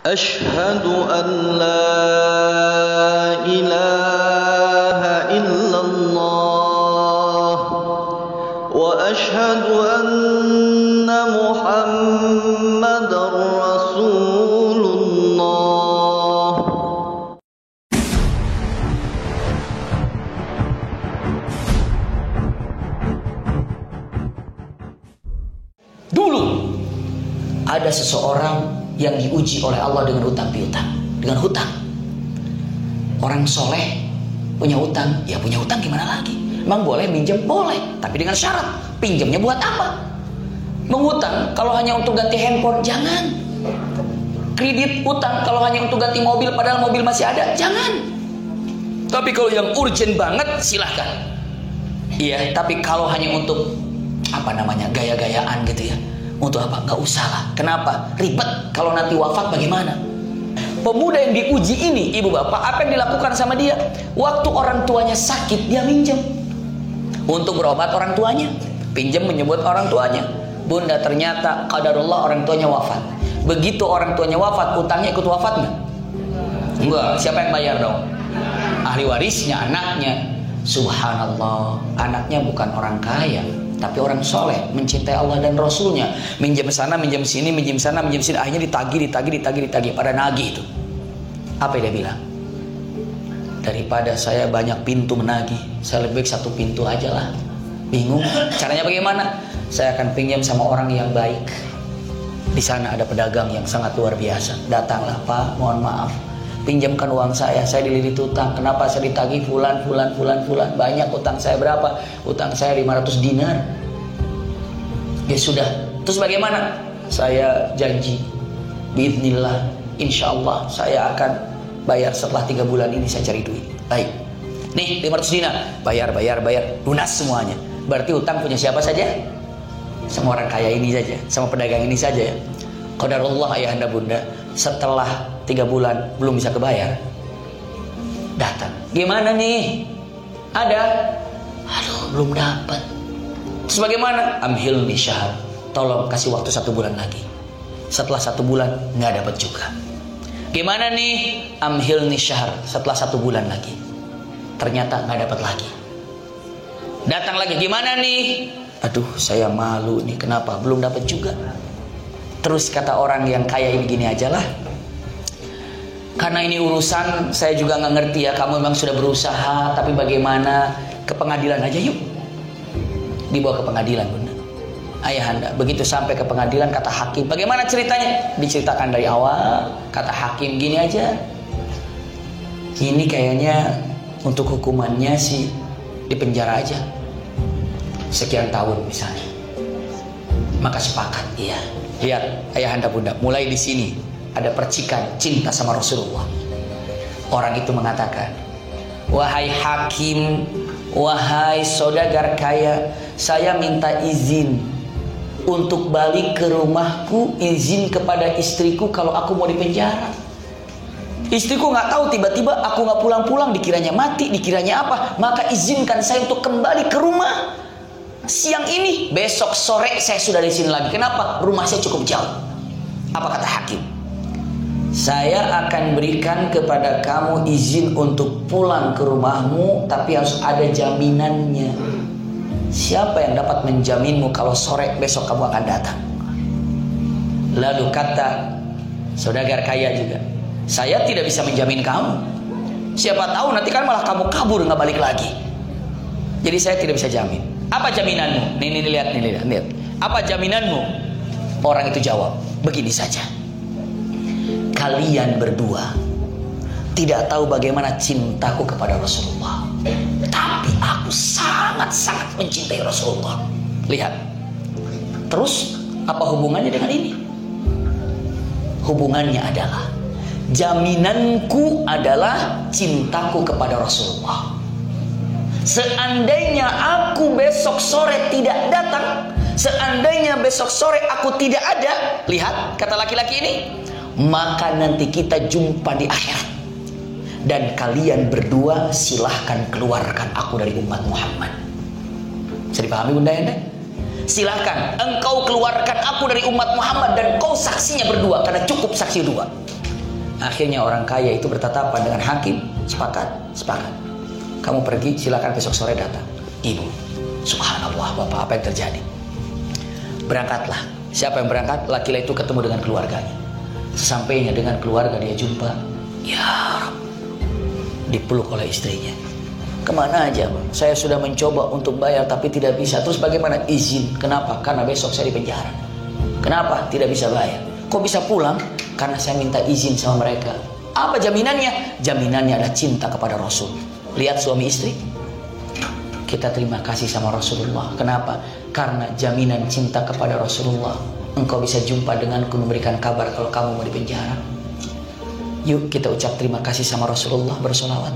أشهد أن لا إله إلا الله وأشهد أن محمدا رسول الله. Dulu ada seseorang yang diuji oleh Allah dengan hutang piutang, dengan hutang. Orang soleh punya hutang, ya punya hutang gimana lagi? Emang boleh minjem? Boleh, tapi dengan syarat. Pinjemnya buat apa? Mengutang kalau hanya untuk ganti handphone, jangan. Kredit utang kalau hanya untuk ganti mobil, padahal mobil masih ada, jangan. Tapi kalau yang urgent banget, silahkan. Iya, tapi kalau hanya untuk gaya-gayaan gitu ya, untuk apa? Gak usah lah. Kenapa? Ribet. Kalau nanti wafat bagaimana? Pemuda yang diuji ini, ibu bapak, apa yang dilakukan sama dia? Waktu orang tuanya sakit, dia minjem untuk berobat orang tuanya. Pinjam menyebut orang tuanya. Bunda, ternyata qadarullah orang tuanya wafat. Begitu orang tuanya wafat, utangnya ikut wafat nggak? Enggak. Siapa yang bayar dong? Ahli warisnya, anaknya. Subhanallah, anaknya bukan orang kaya, tapi orang soleh, mencintai Allah dan Rasulnya. Minjem sana, minjem sini, minjem sana, minjem sini. Akhirnya ditagih. Pada nagih itu. Apa yang dia bilang? Daripada saya banyak pintu menagih, saya lebih baik satu pintu aja lah. Bingung, caranya bagaimana? Saya akan pinjam sama orang yang baik. Di sana ada pedagang yang sangat luar biasa. Datanglah, Pak, mohon maaf, pinjamkan uang saya dililit utang. Kenapa saya ditagih fulan. Banyak utang saya berapa? Utang saya 500 dinar. Ya sudah. Terus bagaimana? Saya janji, biidznillah, insyaallah saya akan bayar setelah 3 bulan ini, saya cari duit. Baik. Nih 500 dinar. Bayar. Lunas semuanya. Berarti utang punya siapa saja? Sama orang kaya ini saja, sama pedagang ini saja ya. Qadarullah ayahanda bunda, setelah 3 bulan belum bisa kebayar, datang. Gimana nih? Ada? Aduh, belum dapat. Terus bagaimana? Amhilni syahr. Tolong kasih waktu 1 bulan lagi. Setelah 1 bulan nggak dapat juga. Gimana nih? Amhilni syahr. Setelah 1 bulan lagi. Ternyata nggak dapat lagi. Datang lagi. Gimana nih? Aduh, saya malu nih. Kenapa? Belum dapat juga. Terus kata orang yang kaya ini, gini aja lah. Karena ini urusan saya juga nggak ngerti ya. Kamu memang sudah berusaha, tapi bagaimana? Ke pengadilan aja yuk. Dibawa ke pengadilan, bunda. Ayahanda, begitu sampai ke pengadilan, kata hakim, bagaimana ceritanya? Diceritakan dari awal. Kata hakim, gini aja. Ini kayaknya untuk hukumannya sih di penjara aja. Sekian tahun misalnya. Maka sepakat, iya. Lihat ayahanda bunda, mulai di sini ada percikan cinta sama Rasulullah. Orang itu mengatakan, wahai hakim, wahai saudagar kaya, saya minta izin untuk balik ke rumahku, izin kepada istriku kalau aku mau dipenjara. Istriku nggak tahu, tiba-tiba aku nggak pulang-pulang, dikiranya mati, dikiranya apa, maka izinkan saya untuk kembali ke rumah. Siang ini, besok sore saya sudah di sini lagi. Kenapa? Rumah saya cukup jauh. Apa kata hakim? Saya akan berikan kepada kamu izin untuk pulang ke rumahmu, tapi harus ada jaminannya. Siapa yang dapat menjaminmu kalau sore besok kamu akan datang? Lalu kata saudagar kaya juga, saya tidak bisa menjamin kamu. Siapa tahu nanti kan malah kamu kabur nggak balik lagi. Jadi saya tidak bisa jamin. Apa jaminanmu? Nih lihat. Apa jaminanmu? Orang itu jawab, begini saja. Kalian berdua tidak tahu bagaimana cintaku kepada Rasulullah, tapi aku sangat-sangat mencintai Rasulullah. Lihat. Terus apa hubungannya dengan ini? Hubungannya adalah jaminanku adalah cintaku kepada Rasulullah. Seandainya aku besok sore tidak datang, seandainya besok sore aku tidak ada, lihat kata laki-laki ini, maka nanti kita jumpa di akhirat. Dan kalian berdua silahkan keluarkan aku dari umat Muhammad. Bisa dipahami bunda ya? Silahkan engkau keluarkan aku dari umat Muhammad dan kau saksinya berdua, karena cukup saksi dua. Akhirnya orang kaya itu bertatapan dengan hakim. Sepakat. Kamu pergi, silakan besok sore datang. Ibu, subhanallah bapak, apa yang terjadi? Berangkatlah. Siapa yang berangkat? Laki-laki itu ketemu dengan keluarganya. Sesampainya dengan keluarga dia jumpa, ya Rabb, dipeluk oleh istrinya. Kemana aja bang? Saya sudah mencoba untuk bayar tapi tidak bisa. Terus bagaimana? Izin. Kenapa? Karena besok saya di penjara. Kenapa? Tidak bisa bayar. Kok bisa pulang? Karena saya minta izin sama mereka. Apa jaminannya? Jaminannya adalah cinta kepada Rasul. Lihat suami istri. Kita terima kasih sama Rasulullah. Kenapa? Karena jaminan cinta kepada Rasulullah. Engkau bisa jumpa denganku, memberikan kabar kalau kamu mau di penjara. Yuk kita ucap terima kasih sama Rasulullah, bersolawat.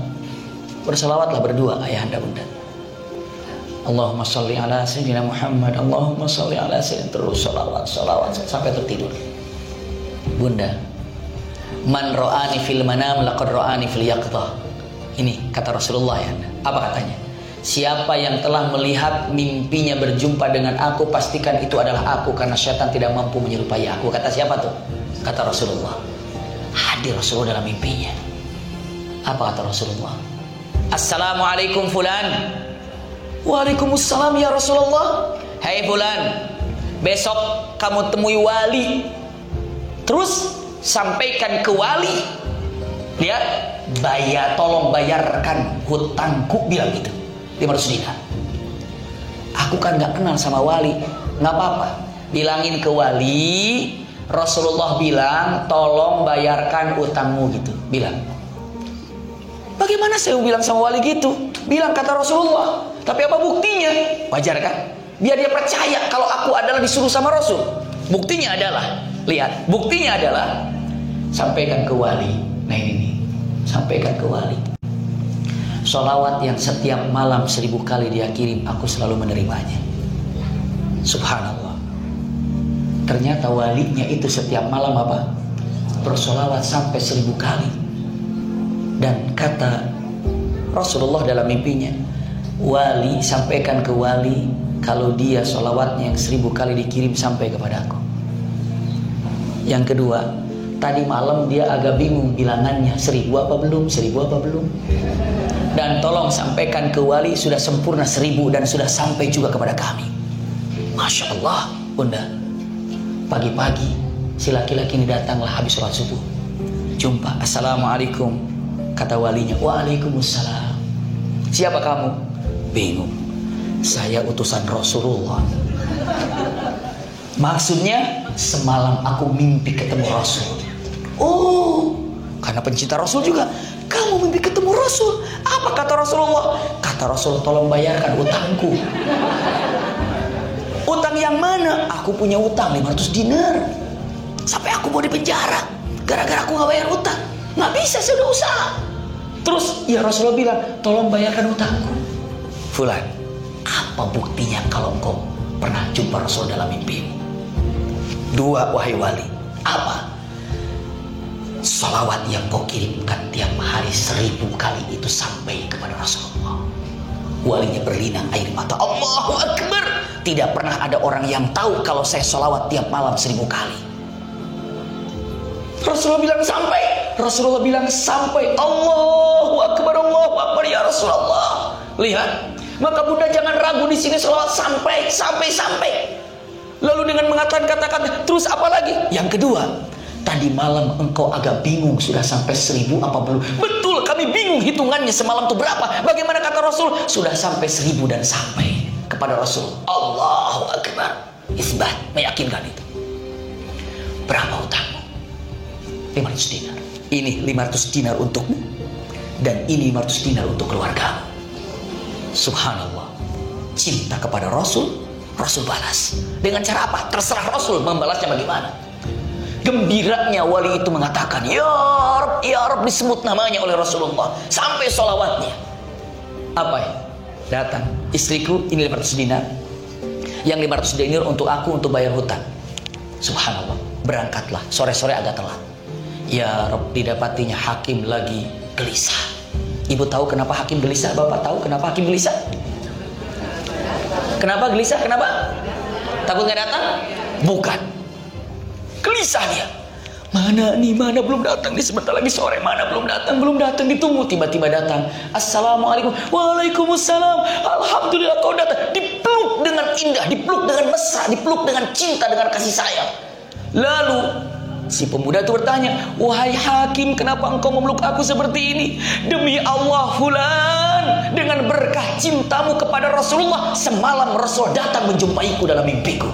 Bersolawatlah berdua ayahanda bunda. Allahumma salli ala sayyidina Muhammad, Allahumma salli ala sayyidina, terus solawat sampai tertidur. Bunda, man ra'ani fil manam laqad ra'ani fil yaqظah. Ini kata Rasulullah ya. Apa katanya? Siapa yang telah melihat mimpinya berjumpa dengan aku, pastikan itu adalah aku, karena syaitan tidak mampu menyerupai aku. Kata siapa tuh? Kata Rasulullah. Hadir Rasulullah dalam mimpinya. Apa kata Rasulullah? Assalamualaikum fulan. Waalaikumsalam ya Rasulullah. Hai fulan, besok kamu temui wali. Terus sampaikan ke wali, lihat, tolong bayarkan hutangku, bilang gitu, 500 dinar. Aku kan gak kenal sama wali. Gak apa-apa, bilangin ke wali, Rasulullah bilang tolong bayarkan utangmu gitu. Bilang. Bagaimana saya bilang sama wali gitu? Bilang kata Rasulullah. Tapi apa buktinya? Wajar kan? Biar dia percaya kalau aku adalah disuruh sama Rasul. Buktinya adalah, lihat, buktinya adalah sampaikan ke wali. Nah ini, sampaikan ke wali. Sholawat yang setiap malam 1000 kali dia kirim, aku selalu menerimanya. Subhanallah. Ternyata walinya itu setiap malam apa? Bersolawat sampai 1000 kali. Dan kata Rasulullah dalam mimpinya, wali, sampaikan ke wali kalau dia sholawatnya yang 1000 kali dikirim sampai kepada aku. Yang kedua, tadi malam dia agak bingung bilangannya, 1000 apa belum, 1000 apa belum. Dan tolong sampaikan ke wali sudah sempurna 1000 dan sudah sampai juga kepada kami. Masya Allah, bunda. Pagi-pagi si laki-laki ini datanglah habis sholat subuh. Jumpa, assalamualaikum. Kata walinya, waalaikumsalam. Siapa kamu? Bingung. Saya utusan Rasulullah. Maksudnya semalam aku mimpi ketemu Rasul. Oh, karena pencinta Rasul juga. Kamu mimpi ketemu Rasul. Apa kata Rasulullah? Kata Rasul, tolong bayarkan utangku. Utang yang mana? Aku punya utang 500 dinar. Sampai aku mau di penjara gara-gara aku gak bayar utang. Gak bisa, saya udah usaha. Terus ya Rasulullah bilang, tolong bayarkan utangku. Fulan, apa buktinya kalau engkau pernah jumpa Rasul dalam mimpimu? 2, wahai wali. Apa? Salawat yang kau kirimkan tiap hari 1000 kali itu sampai kepada Rasulullah. Walinya berlinang air mata. Allahu Akbar. Tidak pernah ada orang yang tahu kalau saya salawat tiap malam 1000 kali. Rasulullah bilang sampai. Rasulullah bilang sampai. Allahu Akbar, Allahu Akbar ya Rasulullah. Lihat. Maka bunda jangan ragu di sini, salawat sampai. Lalu dengan mengatakan kata-kata, terus apa lagi? Yang kedua, tadi malam engkau agak bingung sudah sampai 1000 apa belum? Betul, kami bingung hitungannya semalam itu berapa. Bagaimana kata Rasul? Sudah sampai 1000 dan sampai kepada Rasul. Allahu Akbar. Isbat, meyakinkan itu. Berapa utangmu? 500 dinar. Ini 500 dinar untukmu, dan ini 500 dinar untuk keluargamu. Subhanallah. Cinta kepada Rasul, Rasul balas. Dengan cara apa? Terserah Rasul membalasnya bagaimana. Gembiranya wali itu mengatakan, ya Rabb, disebut namanya oleh Rasulullah. Sampai sholawatnya. Apa ya? Datang, istriku ini 500 dinar. Yang 500 dinar untuk aku, untuk bayar hutang. Subhanallah. Berangkatlah, sore-sore agak telat. Ya Rabb, didapatinya hakim lagi gelisah. Ibu tahu kenapa hakim gelisah? Bapak tahu kenapa hakim gelisah? Kenapa gelisah? Kenapa? Takut gak datang? Bukan. Gelisah dia. Mana nih, mana belum datang nih, sebentar lagi sore, mana belum datang, ditunggu, tiba-tiba datang. Assalamualaikum. Waalaikumsalam. Alhamdulillah kau datang. Dipeluk dengan indah, dipeluk dengan mesra, dipeluk dengan cinta, dengan kasih sayang. Lalu si pemuda itu bertanya, wahai hakim, kenapa engkau memeluk aku seperti ini? Demi Allah fulan, dengan berkah cintamu kepada Rasulullah, semalam Rasul datang menjumpaiku dalam mimpiku.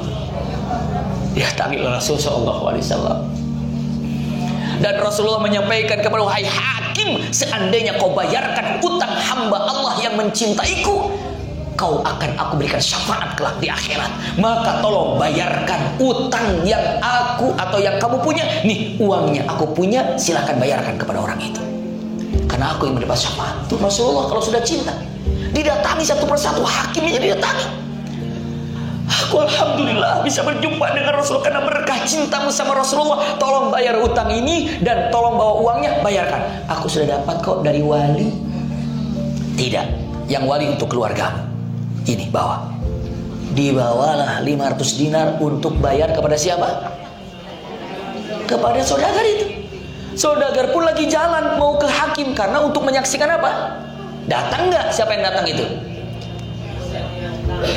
Didatangi oleh Rasul sallallahu alaihi wasallam. Dan Rasulullah menyampaikan kepada, wahai hakim, seandainya kau bayarkan utang hamba Allah yang mencintaiku, kau akan aku berikan syafaat kelak di akhirat. Maka tolong bayarkan utang yang aku atau yang kamu punya. Nih uangnya aku punya, silahkan bayarkan kepada orang itu, karena aku yang mendapat syafaat. Tuh Rasulullah kalau sudah cinta, didatangi satu persatu hakimnya, didatangi. Aku alhamdulillah bisa berjumpa dengan Rasul karena berkah cintamu sama Rasulullah. Tolong bayar utang ini dan tolong bawa uangnya, bayarkan. Aku sudah dapat kok dari wali. Tidak, yang wali untuk keluargamu. Ini bawa. Dibawalah 500 dinar untuk bayar kepada siapa? Kepada saudagar itu. Saudagar pun lagi jalan mau ke hakim karena untuk menyaksikan apa? Datang nggak? Siapa yang datang itu?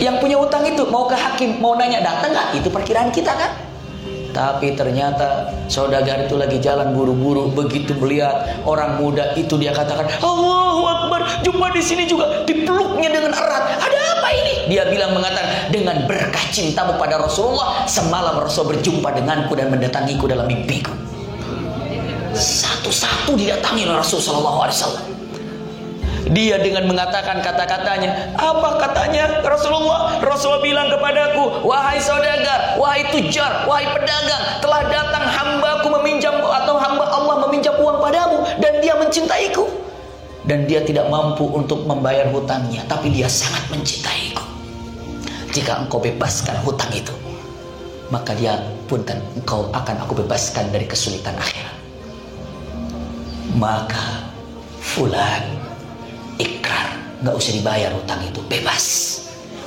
Yang punya utang itu mau ke hakim, mau nanya, datang nggak? Itu perkiraan kita kan? Tapi ternyata saudagar itu lagi jalan buru-buru. Begitu melihat orang muda itu, dia katakan, Allahu Akbar, jumpa di sini juga. Dipeluknya dengan erat. Ada apa ini? Dia bilang, mengatakan, dengan berkah cintamu pada Rasulullah, semalam Rasul berjumpa denganku dan mendatangiku dalam mimpiku. Satu-satu didatangi oleh Rasul sallallahu alaihi wasallam. Dia dengan mengatakan kata-katanya. Apa katanya Rasulullah? Rasulullah bilang kepadaku, wahai saudagar, wahai tujar, wahai pedagang, telah datang hambaku meminjam atau hamba Allah meminjam uang padamu, dan dia mencintaiku. Dan dia tidak mampu untuk membayar hutangnya, tapi dia sangat mencintaiku. Jika engkau bebaskan hutang itu, maka dia punten, engkau akan aku bebaskan dari kesulitan akhirat. Maka fulan ikrar, nggak usah dibayar hutang itu, bebas.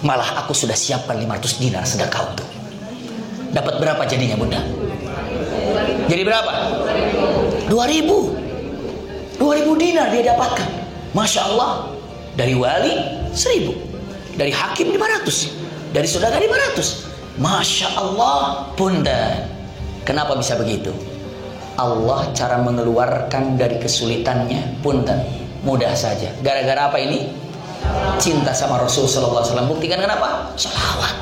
Malah aku sudah siapkan 500 dinar sedekah untuk. Dapat berapa jadinya bunda? Jadi berapa? 2000 dinar dia dapatkan. Masya Allah. Dari wali 1000, dari hakim 500, dari saudara 500. Masya Allah bunda. Kenapa bisa begitu? Allah cara mengeluarkan dari kesulitannya punten mudah saja. Gara-gara apa ini? Cinta sama Rasul sallallahu alaihi wasallam. Buktikan kenapa? Salawat.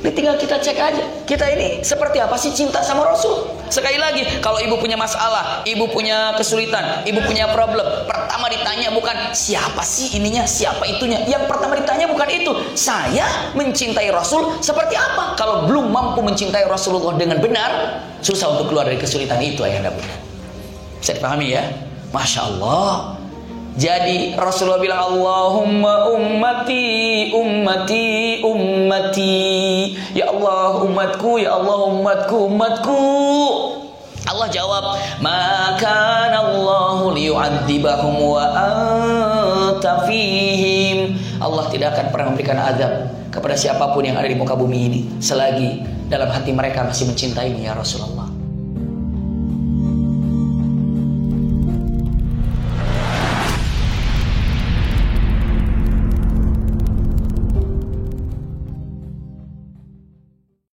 Ini tinggal kita cek aja. Kita ini seperti apa sih cinta sama Rasul? Sekali lagi, kalau ibu punya masalah, ibu punya kesulitan, ibu punya problem, pertama ditanya bukan siapa sih ininya, siapa itunya. Yang pertama ditanya bukan itu. Saya mencintai Rasul seperti apa? Kalau belum mampu mencintai Rasulullah dengan benar, susah untuk keluar dari kesulitan itu, ayahanda bunda. Bisa dipahami ya? Masya Allah. Jadi Rasulullah bilang, Allahumma ummati, ummati, ummati. Ya Allah umatku, ya Allah umatku, umatku. Allah jawab, maka Allahu liyu'adzibahum wa anta fihim. Allah tidak akan pernah memberikan azab kepada siapapun yang ada di muka bumi ini selagi dalam hati mereka masih mencintaimu ya Rasulullah.